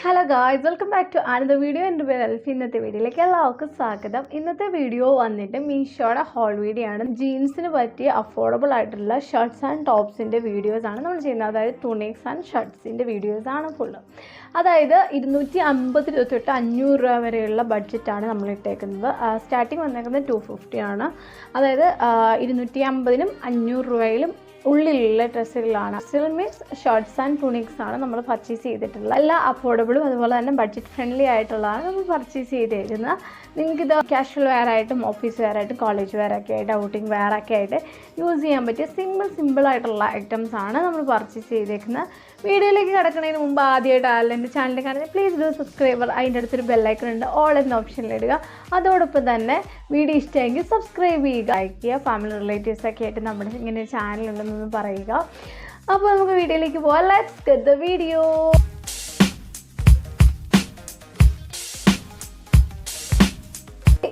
Hello guys, welcome back to another video. എൻ്റെ പേര് അൽഫി. ഇന്നത്തെ വീഡിയോയിലേക്ക് എല്ലാവർക്കും സ്വാഗതം. ഇന്നത്തെ വീഡിയോ വന്നിട്ട് മീഷോയുടെ ഹോൾ വീഡിയോ ആണ്. ജീൻസിന് പറ്റിയ അഫോർഡബിൾ ആയിട്ടുള്ള ഷർട്ട്സ് ആൻഡ് ടോപ്സിൻ്റെ വീഡിയോസ് ആണ് നമ്മൾ ചെയ്യുന്നത്. അതായത് തുണിക്സ് ആൻഡ് ഷർട്ട്സിൻ്റെ വീഡിയോസ് ആണ് ഫുള്ള്. അതായത് 250 രൂപ തൊട്ട് 500 രൂപ വരെയുള്ള ബഡ്ജറ്റാണ് നമ്മൾ ഇട്ടേക്കുന്നത്. സ്റ്റാർട്ടിങ് വന്നേക്കുന്നത് 250 ആണ്. അതായത് 250നും 500 രൂപയിലും ഉള്ളിലുള്ള ഡ്രസ്സുകളാണ്. സ്റ്റിൽ മീൻസ് ഷർട്ട്സ് ആൻഡ് തുണിക്സ് ആണ് നമ്മൾ പർച്ചേസ് ചെയ്തിട്ടുള്ളത്. എല്ലാ അഫോർഡബിളും അതുപോലെ തന്നെ ബഡ്ജറ്റ് ഫ്രണ്ട്ലി ആയിട്ടുള്ളതാണ് നമ്മൾ പർച്ചേസ് ചെയ്തിരുന്നത്. നിങ്ങൾക്കിത് കാഷ്വൽ വെയർ ആയിട്ടും ഓഫീസ് വെയർ ആയിട്ടും കോളേജ് വെയർ ഒക്കെ ആയിട്ട് ഔട്ടിംഗ് വെയർ ഒക്കെ ആയിട്ട് യൂസ് ചെയ്യാൻ പറ്റിയ സിമ്പിൾ ആയിട്ടുള്ള ഐറ്റംസ് ആണ് നമ്മൾ പർച്ചേസ് ചെയ്തേക്കുന്നത്. വീഡിയോയിലേക്ക് കിടക്കുന്നതിന് മുമ്പ് ആദ്യമായിട്ട് എൻ്റെ ചാനൽ കാണുന്നത് പ്ലീസ് ഡു സബ്സ്ക്രൈബർ. അതിൻ്റെ അടുത്തൊരു ബെല്ലൈക്കൺ ഉണ്ട്, ഓൾ എന്ന ഓപ്ഷനിലിടുക. അതോടൊപ്പം തന്നെ വീഡിയോ ഇഷ്ടമെങ്കിൽ സബ്സ്ക്രൈബ് ചെയ്യുക, ലൈക്ക് ചെയ്യുക. ഫാമിലി റിലേറ്റീവ്സൊക്കെ ആയിട്ട് നമ്മുടെ ഇങ്ങനെ ഒരു ചാനലുണ്ടെന്ന് പറയുക. അപ്പോൾ നമുക്ക് വീഡിയോയിലേക്ക് പോകാം. Let's get the video.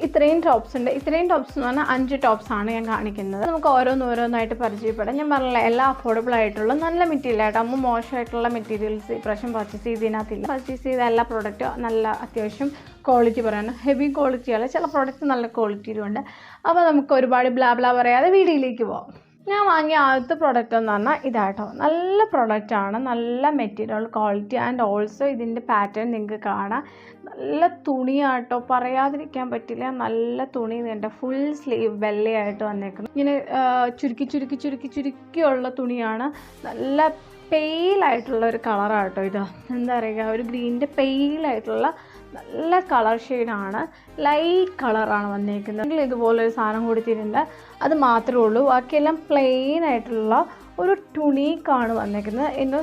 ഇത്രയും ടോപ്സ് ഉണ്ട്. ഇത്രയും ടോപ്സ് എന്ന് പറഞ്ഞാൽ 5 ടോപ്സ് ആണ് ഞാൻ കാണിക്കുന്നത്. നമുക്ക് ഓരോന്നായിട്ട് പരിചയപ്പെടാം. ഞാൻ പറഞ്ഞില്ല, എല്ലാം അഫോർഡബിൾ ആയിട്ടുള്ള നല്ല മെറ്റീരിയൽ ആയിട്ട്. അമ്മ മോശമായിട്ടുള്ള മെറ്റീരിയൽസ് ഇപ്രാവശ്യം പർച്ചേസ് ചെയ്തതിനകത്തില്ല. പർച്ചേസ് ചെയ്ത എല്ലാ പ്രോഡക്റ്റും നല്ല അത്യാവശ്യം ക്വാളിറ്റി പറയാനും ഹെവി ക്വാളിറ്റിയല്ല, ചില പ്രോഡക്റ്റ് നല്ല ക്വാളിറ്റിയിലും ഉണ്ട്. അപ്പോൾ നമുക്ക് ഒരുപാട് ബ്ലാ പറയാതെ വീഡിയോയിലേക്ക് പോകാം. ഞാൻ വാങ്ങിയ ആദ്യത്തെ പ്രോഡക്റ്റ് എന്ന് പറഞ്ഞാൽ ഇതാട്ടോ. നല്ല പ്രോഡക്റ്റാണ്, നല്ല മെറ്റീരിയൽ ക്വാളിറ്റി ആൻഡ് ഓൾസോ ഇതിൻ്റെ പാറ്റേൺ നിങ്ങൾക്ക് കാണാം. നല്ല തുണിയാട്ടോ, പറയാതിരിക്കാൻ പറ്റില്ല. നല്ല തുണി വേണ്ട, ഫുൾ സ്ലീവ് വെള്ളയായിട്ട് വന്നേക്കുന്നത്. ഇങ്ങനെ ചുരുക്കിയുള്ള തുണിയാണ്. നല്ല പെയിലായിട്ടുള്ള ഒരു കളറാട്ടോ ഇത്. എന്താ പറയുക, ഒരു ഗ്രീനിൻ്റെ പെയിലായിട്ടുള്ള നല്ല കളർ ഷെയ്ഡാണ്. ലൈറ്റ് കളറാണ് വന്നേക്കുന്നത്. ഇതുപോലൊരു സാധനം കൊടുത്തിട്ടുണ്ട്, അത് മാത്രമേ ഉള്ളൂ. ബാക്കിയെല്ലാം പ്ലെയിൻ ആയിട്ടുള്ള ഒരു തുണിക്കാണ് വന്നേക്കുന്നത്. ഇന്ന്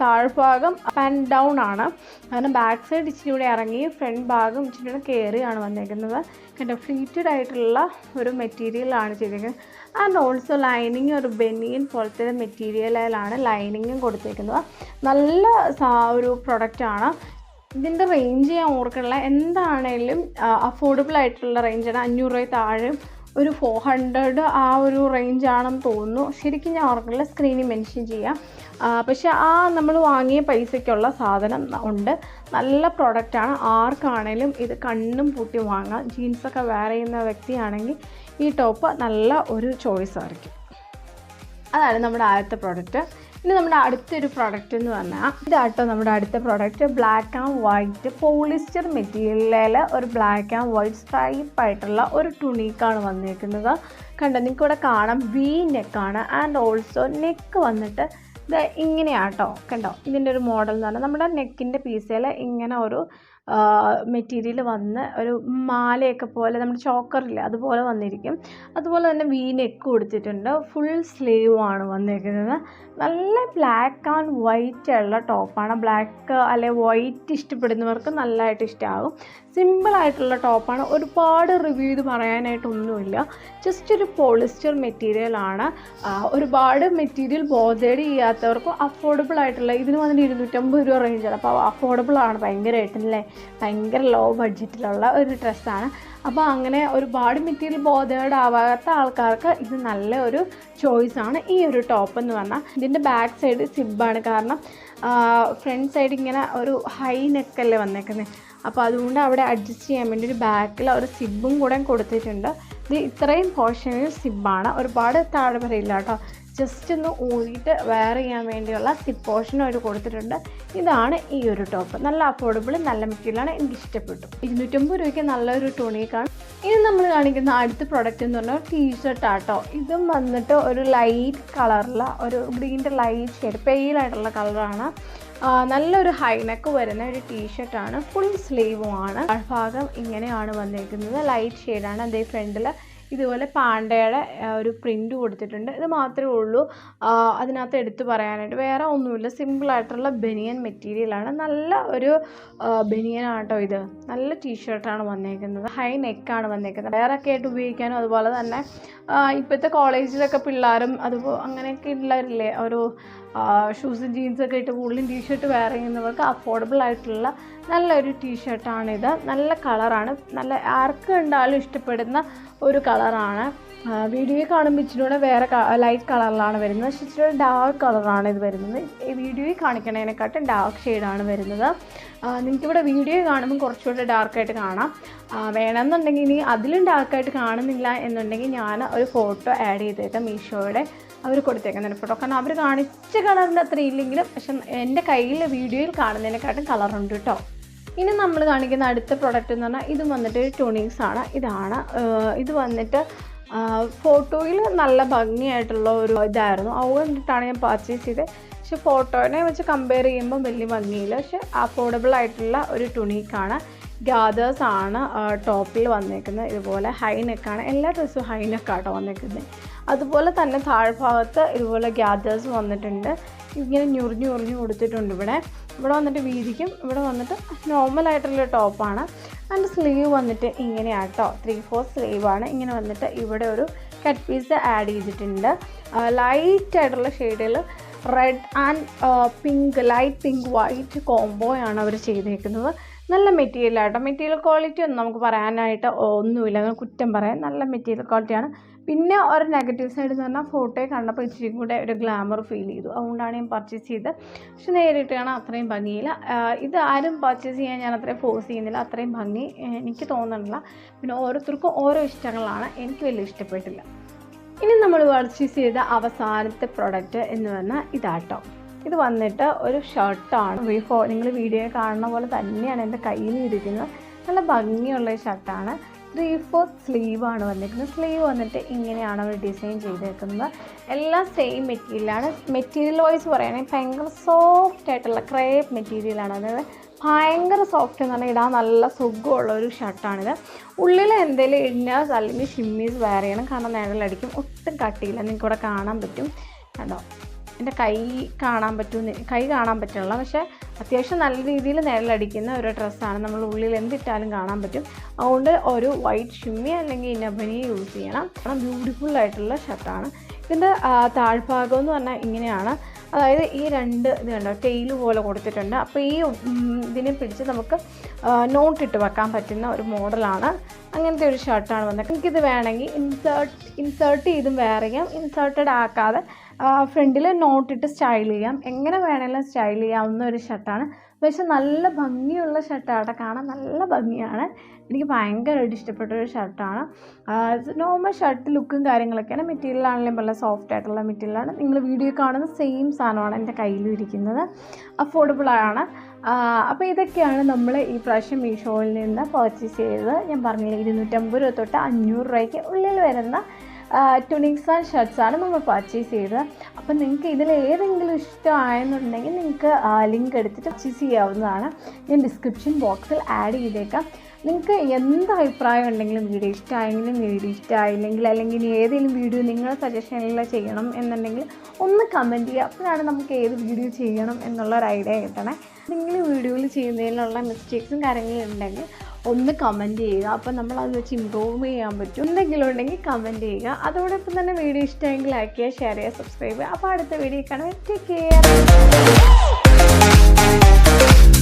താഴ്ഭാഗം അപ്പ് ആൻഡ് ഡൗൺ ആണ്, കാരണം ബാക്ക് സൈഡ് ഇച്ചിരി കൂടെ ഇറങ്ങി ഫ്രണ്ട് ഭാഗം ഇച്ചിരി കൂടെ കയറിയാണ് വന്നേക്കുന്നത്. കണ്ടോ, ഫ്ലീറ്റഡ് ആയിട്ടുള്ള ഒരു മെറ്റീരിയലാണ് ചെയ്തേക്കുന്നത്. ആൻഡ് ഓൾസോ ലൈനിങ് ഒരു ബനിയൻ പോലത്തെ മെറ്റീരിയലിലാണ് ലൈനിങ്ങും കൊടുത്തേക്കുന്നത്. നല്ല ഒരു പ്രൊഡക്റ്റാണ്. ഇതിൻ്റെ റേഞ്ച് ഞാൻ ഓർക്കണില്ല, എന്താണേലും അഫോർഡബിൾ ആയിട്ടുള്ള റേഞ്ചാണ്. 500 രൂപ താഴെ ഒരു 400 ആ ഒരു റേഞ്ചാണെന്ന് തോന്നുന്നു. ശരിക്കും ഞാൻ ഓർക്കണില്ല, സ്ക്രീനിൽ മെൻഷൻ ചെയ്യാം. പക്ഷെ നമ്മൾ വാങ്ങിയ പൈസയ്ക്കുള്ള സാധനം ഉണ്ട്. നല്ല പ്രൊഡക്റ്റാണ്. ആർക്കാണേലും ഇത് കണ്ണും പൂട്ടി വാങ്ങാം. ജീൻസൊക്കെ വെയർ ചെയ്യുന്ന വ്യക്തിയാണെങ്കിൽ ഈ ടോപ്പ് നല്ല ഒരു ചോയ്സ് ആയിരിക്കും. അതാണ് നമ്മുടെ ആദ്യത്തെ പ്രോഡക്റ്റ്. ഇനി നമ്മുടെ അടുത്തൊരു പ്രോഡക്റ്റ് എന്ന് പറഞ്ഞാൽ ഇതാട്ടോ നമ്മുടെ അടുത്ത product. Black and white polyester മെറ്റീരിയലിൽ ഒരു ബ്ലാക്ക് ആൻഡ് വൈറ്റ് സ്ട്രൈപ്പ് ആയിട്ടുള്ള ഒരു തുണിക്കാണ് വന്നിരിക്കുന്നത്. കണ്ടോ, നിങ്ങൾക്കിവിടെ കാണാം വി നെക്കാണ്. ആൻഡ് ഓൾസോ നെക്ക് വന്നിട്ട് ഇത് ഇങ്ങനെയാട്ടോ. കണ്ടോ, ഇതിൻ്റെ ഒരു മോഡൽ എന്ന് പറഞ്ഞാൽ നമ്മുടെ നെക്കിൻ്റെ പീസിൽ ഇങ്ങനെ ഒരു മെറ്റീരിയൽ വന്ന് ഒരു മാലയൊക്കെ പോലെ, നമ്മുടെ ചോക്കറില്ല അതുപോലെ വന്നിരിക്കും. അതുപോലെ തന്നെ വി നെക്ക് കൊടുത്തിട്ടുണ്ട്. ഫുൾ സ്ലീവ് ആണ് വന്നിരിക്കുന്നത്. നല്ല ബ്ലാക്ക് ആൻഡ് വൈറ്റ് ഉള്ള ടോപ്പാണ്. ബ്ലാക്ക് അല്ലെ വൈറ്റ് ഇഷ്ടപ്പെടുന്നവർക്ക് നല്ലതായിട്ട് ഇഷ്ടമാകും. സിമ്പിളായിട്ടുള്ള ടോപ്പാണ്. ഒരുപാട് റിവ്യൂ ഇത് പറയാനായിട്ടൊന്നുമില്ല. ജസ്റ്റ് ഒരു പോളിസ്റ്റർ മെറ്റീരിയലാണ്. ഒരുപാട് മെറ്റീരിയൽ ബോധേഡ് ചെയ്യാത്തവർക്കും അഫോർഡബിൾ ആയിട്ടുള്ള, ഇതിന് വന്നിട്ട് 250 രൂപ റേഞ്ചാണ്. അപ്പോൾ അഫോർഡബിൾ ആണ് ഭയങ്കരമായിട്ടല്ലേ, ഭയങ്കര ലോ ബഡ്ജറ്റിലുള്ള ഒരു ഡ്രസ്സാണ്. അപ്പോൾ അങ്ങനെ ഒരുപാട് മെറ്റീരിയൽ ബോധേഡ് ആവാത്ത ആൾക്കാർക്ക് ഇത് നല്ല ഒരു ചോയ്സാണ് ഈ ഒരു ടോപ്പ് എന്ന് പറഞ്ഞാൽ. ഇതിൻ്റെ ബാക്ക് സൈഡ് സിബാണ്, കാരണം ഫ്രണ്ട് സൈഡ് ഇങ്ങനെ ഒരു ഹൈ നെക്കല്ലേ വന്നേക്കുന്നത്. അപ്പോൾ അതുകൊണ്ട് അവിടെ അഡ്ജസ്റ്റ് ചെയ്യാൻ വേണ്ടി ഒരു ബാക്കിൽ ഒരു സിബും കൂടെ കൊടുത്തിട്ടുണ്ട്. ഇത് ഇത്രയും പോർഷനിൽ സിബാണ്, ഒരുപാട് താഴെ വരില്ല കേട്ടോ. ജസ്റ്റ് ഒന്ന് ഊരിയിട്ട് വെയർ ചെയ്യാൻ വേണ്ടിയുള്ള സിപ്പ് പോർഷൻ അവർ കൊടുത്തിട്ടുണ്ട്. ഇതാണ് ഈ ഒരു ടോപ്പ്. നല്ല അഫോർഡബിൾ, നല്ല മെറ്റീരിയലാണ്, എനിക്ക് ഇഷ്ടപ്പെട്ടു. 250 രൂപയ്ക്ക് നല്ലൊരു തുണിക്കാണ്. ഇനി നമ്മൾ കാണിക്കുന്ന അടുത്ത പ്രോഡക്റ്റ് എന്ന് പറഞ്ഞാൽ ടീഷർട്ട് ആട്ടോ. ഇതും വന്നിട്ട് ഒരു ലൈറ്റ് കളറിലുള്ള ഒരു ഗ്രീൻ്റെ ലൈറ്റ് ഷെയ്ഡ് പെയിലായിട്ടുള്ള കളറാണ്. നല്ലൊരു ഹൈനെക്ക് വരുന്ന ഒരു ടീഷർട്ടാണ്. ഫുൾ സ്ലീവുമാണ്. ഭാഗം ഇങ്ങനെയാണ് വന്നിരിക്കുന്നത്. ലൈറ്റ് ഷെയ്ഡാണ്. അതേ ഫ്രണ്ടിൽ ഇതുപോലെ പാണ്ടയുടെ ഒരു പ്രിൻ്റ് കൊടുത്തിട്ടുണ്ട്. ഇത് മാത്രമേ ഉള്ളൂ അതിനകത്ത് എടുത്ത് പറയാനായിട്ട്, വേറെ ഒന്നുമില്ല. സിമ്പിളായിട്ടുള്ള ബനിയൻ മെറ്റീരിയലാണ്. നല്ല ഒരു ബനിയനാണ് കേട്ടോ ഇത്. നല്ല ടീഷർട്ടാണ് വന്നേക്കുന്നത്. ഹൈ നെക്കാണ് വന്നേക്കുന്നത്. വേറൊക്കെ ആയിട്ട് ഉപയോഗിക്കാനും അതുപോലെ തന്നെ ഇപ്പോഴത്തെ കോളേജിലൊക്കെ പിള്ളേരും അതുപോലെ അങ്ങനെയൊക്കെ ഉള്ളവരില്ലേ, ഒരു ഷൂസും ജീൻസൊക്കെ ഇട്ട് ഉള്ളിൽ ടീഷർട്ട് വെയർ ചെയ്യുന്നവർക്ക് അഫോർഡബിൾ ആയിട്ടുള്ള നല്ലൊരു ടീഷർട്ടാണിത്. നല്ല കളറാണ്, നല്ല ആർക്ക് കണ്ടാലും ഇഷ്ടപ്പെടുന്ന ഒരു കളറാണ്. വീഡിയോയിൽ കാണുമ്പോൾ ഇച്ചിരി കൂടെ വേറെ ലൈറ്റ് കളറിലാണ് വരുന്നത്, പക്ഷേ ഇച്ചിരി ഡാർക്ക് കളറാണ് ഇത് വരുന്നത്. ഈ വീഡിയോയിൽ കാണിക്കുന്നതിനെക്കാട്ടും ഡാർക്ക് ഷെയ്ഡാണ് വരുന്നത്. നിങ്ങൾക്കിവിടെ വീഡിയോയിൽ കാണുമ്പോൾ കുറച്ചുകൂടെ ഡാർക്കായിട്ട് കാണാം. വേണമെന്നുണ്ടെങ്കിൽ ഇനി അതിലും ഡാർക്കായിട്ട് കാണുന്നില്ല എന്നുണ്ടെങ്കിൽ ഞാൻ ഒരു ഫോട്ടോ ആഡ് ചെയ്തേക്കാം മീഷോയുടെ. അവർ കൊടുത്തേക്കുന്ന ഫോട്ടോ, കാരണം അവർ കാണിച്ച കളറിൻ്റെ അത്ര ഇല്ലെങ്കിലും പക്ഷെ എൻ്റെ കയ്യിൽ വീഡിയോയിൽ കാണുന്നതിനെക്കാട്ടും കളറുണ്ട് കേട്ടോ. ഇനി നമ്മൾ കാണിക്കുന്ന അടുത്ത പ്രൊഡക്റ്റ് എന്ന് പറഞ്ഞാൽ ഇത് വന്നിട്ട് ടൂണിക്സ് ആണ്. ഇത് വന്നിട്ട് ഫോട്ടോയിൽ നല്ല ഭംഗിയായിട്ടുള്ള ഒരു ഇതായിരുന്നു, അതുകൊണ്ടിട്ടാണ് ഞാൻ പർച്ചേസ് ചെയ്തത്. പക്ഷെ ഫോട്ടോനെ വെച്ച് കമ്പയർ ചെയ്യുമ്പോൾ വലിയ ഭംഗിയില്ല. പക്ഷെ അഫോർഡബിൾ ആയിട്ടുള്ള ഒരു ടൂണിക്കാണ്. ഗാദേഴ്സ് ആണ് ടോപ്പിൽ വന്നേക്കുന്നത്. ഇതുപോലെ ഹൈനെക്കാണ്, എല്ലാ ഡ്രസ്സും ഹൈനെക്കാട്ടോ വന്നേക്കുന്നത്. അതുപോലെ തന്നെ താഴ്ഭാഗത്ത് ഇതുപോലെ ഗ്യാദേഴ്സ് വന്നിട്ടുണ്ട്. ഇങ്ങനെ ഞുറിഞ്ഞു കൊടുത്തിട്ടുണ്ട്. ഇവിടെ വന്നിട്ട് വീതിക്കും, ഇവിടെ വന്നിട്ട് നോർമലായിട്ടുള്ള ടോപ്പാണ്. അതിൻ്റെ സ്ലീവ് വന്നിട്ട് ഇങ്ങനെയാട്ടോ, 3/4 സ്ലീവാണ്. ഇങ്ങനെ വന്നിട്ട് ഇവിടെ ഒരു കട്ട് പീസ് ആഡ് ചെയ്തിട്ടുണ്ട്. ലൈറ്റായിട്ടുള്ള ഷെയ്ഡിൽ red and pink, light pink white കോംബോയാണ് അവർ ചെയ്തേക്കുന്നത്. നല്ല മെറ്റീരിയലാട്ടോ. മെറ്റീരിയൽ ക്വാളിറ്റി ഒന്നും നമുക്ക് പറയാനായിട്ട് ഒന്നുമില്ല, അങ്ങനെ കുറ്റം പറയാൻ. നല്ല മെറ്റീരിയൽ ക്വാളിറ്റിയാണ്. പിന്നെ ഒരു നെഗറ്റീവ് സൈഡ് എന്ന് പറഞ്ഞാൽ ഫോട്ടോയിൽ കണ്ടപ്പോൾ ഇച്ചിരി കൂടെ ഒരു ഗ്ലാമർ ഫീൽ ചെയ്തു, അതുകൊണ്ടാണ് ഞാൻ പർച്ചേസ് ചെയ്തത്. പക്ഷെ നേരിട്ട് കാണാൻ അത്രയും ഭംഗിയില്ല. ഇത് ആരും പർച്ചേസ് ചെയ്യാൻ ഞാൻ അത്രയും ഫോഴ്സ് ചെയ്യുന്നില്ല, അത്രയും ഭംഗി എനിക്ക് തോന്നുന്നില്ല. പിന്നെ ഓരോരുത്തർക്കും ഓരോ ഇഷ്ടങ്ങളാണ്, എനിക്ക് വലിയ ഇഷ്ടപ്പെട്ടില്ല. ഇനി നമ്മൾ പർച്ചേസ് ചെയ്ത അവസാനത്തെ പ്രൊഡക്റ്റ് എന്ന് പറഞ്ഞാൽ ഇതാട്ടോ. ഇത് വന്നിട്ട് ഒരു ഷർട്ടാണ്. നിങ്ങൾ വീഡിയോ കാണുന്ന പോലെ തന്നെയാണ് എൻ്റെ കയ്യിൽ ഇരിക്കുന്നത്. നല്ല ഭംഗിയുള്ള ഷർട്ടാണ്. 3/4 സ്ലീവാണ് വന്നിരിക്കുന്നത്. സ്ലീവ് വന്നിട്ട് ഇങ്ങനെയാണ് അവർ ഡിസൈൻ ചെയ്തേക്കുന്നത്. എല്ലാം സെയിം മെറ്റീരിയലാണ്. മെറ്റീരിയൽ വൈസ് പറയുകയാണെങ്കിൽ ഭയങ്കര സോഫ്റ്റ് ആയിട്ടുള്ള ക്രേപ്പ് മെറ്റീരിയലാണ്. അതായത് ഭയങ്കര സോഫ്റ്റ് എന്ന് പറഞ്ഞാൽ ഇടാൻ നല്ല സുഖമുള്ള ഒരു ഷർട്ടാണിത്. ഉള്ളിൽ എന്തെങ്കിലും ഇന്നേഴ്സ് അല്ലെങ്കിൽ ഷിമ്മീസ് വെയർ ചെയ്യണം, കാരണം നിഴലടിക്കും. ഒട്ടും കട്ടിയില്ല, നിങ്ങൾക്ക് ഇവിടെ കാണാൻ പറ്റും. കണ്ടോ, എൻ്റെ കൈ കാണാൻ പറ്റുള്ള, പക്ഷേ അത്യാവശ്യം നല്ല രീതിയിൽ നിഴലടിക്കുന്ന ഒരു ഡ്രസ്സാണ്. നമ്മൾ ഉള്ളിൽ എന്തിട്ടാലും കാണാൻ പറ്റും. അതുകൊണ്ട് ഒരു വൈറ്റ് ഷിമ്മി അല്ലെങ്കിൽ ഇന്നബനി യൂസ് ചെയ്യണം. ബ്യൂട്ടിഫുള്ളായിട്ടുള്ള ഷർട്ടാണ്. ഇതിൻ്റെ താഴ്ഭാഗം എന്ന് പറഞ്ഞാൽ ഇങ്ങനെയാണ്. അതായത് ഈ രണ്ട് ഇത് കണ്ടോ, ടെയിൽ പോലെ കൊടുത്തിട്ടുണ്ട്. അപ്പോൾ ഈ ഇതിനെ പിടിച്ച് നമുക്ക് നോട്ടിട്ട് വെക്കാൻ പറ്റുന്ന ഒരു മോഡലാണ്. അങ്ങനത്തെ ഒരു ഷർട്ടാണ് വന്നത്. എനിക്കിത് വേണമെങ്കിൽ ഇൻസേർട്ട് ചെയ്തും വെയർ ചെയ്യാം, ഇൻസേർട്ടഡ് ആക്കാതെ ഫ്രണ്ടിൽ നോട്ടിട്ട് സ്റ്റൈൽ ചെയ്യാം. എങ്ങനെ വേണമെങ്കിലും സ്റ്റൈൽ ചെയ്യാവുന്ന ഒരു ഷർട്ടാണ്. പക്ഷെ നല്ല ഭംഗിയുള്ള ഷർട്ടാണ്, കാണാൻ നല്ല ഭംഗിയാണ്. എനിക്ക് ഭയങ്കരമായിട്ട് ഇഷ്ടപ്പെട്ടൊരു ഷർട്ടാണ്. നോർമൽ ഷർട്ട് ലുക്കും കാര്യങ്ങളൊക്കെയാണ്. മെറ്റീരിയലാണെങ്കിലും വളരെ സോഫ്റ്റ് ആയിട്ടുള്ള മെറ്റീരിയലാണ്. നിങ്ങൾ വീഡിയോ കാണുന്ന സെയിം സാധനമാണ് എൻ്റെ കയ്യിലും ഇരിക്കുന്നത്. അഫോർഡബിളാണ്. അപ്പോൾ ഇതൊക്കെയാണ് നമ്മൾ ഈ പ്രാവശ്യം മീഷോയിൽ നിന്ന് പർച്ചേസ് ചെയ്തത്. ഞാൻ പറഞ്ഞില്ലേ, 250 രൂപ തൊട്ട് 500 രൂപയ്ക്ക് ഉള്ളിൽ വരുന്ന ട്യൂണിക്സ് ആൻഡ് ഷർട്ട്സാണ് നമ്മൾ പർച്ചേസ് ചെയ്തത്. അപ്പം നിങ്ങൾക്ക് ഇതിൽ ഏതെങ്കിലും ഇഷ്ടമായെന്നുണ്ടെങ്കിൽ നിങ്ങൾക്ക് ലിങ്ക് എടുത്തിട്ട് പർച്ചേസ് ചെയ്യാവുന്നതാണ്. ഞാൻ ഡിസ്ക്രിപ്ഷൻ ബോക്സിൽ ആഡ് ചെയ്തേക്കാം. നിങ്ങൾക്ക് എന്ത് അഭിപ്രായം ഉണ്ടെങ്കിലും, വീഡിയോ ഇഷ്ടമായെങ്കിലും വീഡിയോ ഇഷ്ടമായില്ലെങ്കിൽ, അല്ലെങ്കിൽ ഇനി ഏതെങ്കിലും വീഡിയോ നിങ്ങളുടെ സജഷനിൽ ചെയ്യണം എന്നുണ്ടെങ്കിൽ ഒന്ന് കമൻറ്റ് ചെയ്യുക. അപ്പോഴാണ് നമുക്ക് ഏത് വീഡിയോ ചെയ്യണം എന്നുള്ളൊരു ഐഡിയ കിട്ടണേ. നിങ്ങൾ വീഡിയോയിൽ ചെയ്യുന്നതിനുള്ള മിസ്റ്റേക്സും കാര്യങ്ങളും ഉണ്ടെങ്കിൽ ഒന്ന് കമൻറ്റ് ചെയ്യുക. അപ്പോൾ നമ്മൾ അത് വെച്ച് ഇമ്പ്രൂവ് ചെയ്യാൻ പറ്റും. എന്തെങ്കിലും ഉണ്ടെങ്കിൽ കമൻറ്റ് ചെയ്യുക. അതോടൊപ്പം തന്നെ വീഡിയോ ഇഷ്ടമെങ്കിൽ ലൈക്ക് ചെയ്യുക, ഷെയർ ചെയ്യുക, സബ്സ്ക്രൈബ് ചെയ്യുക. അപ്പോൾ അടുത്ത വീഡിയോ കാണാൻ ടേക്ക് കെയർ.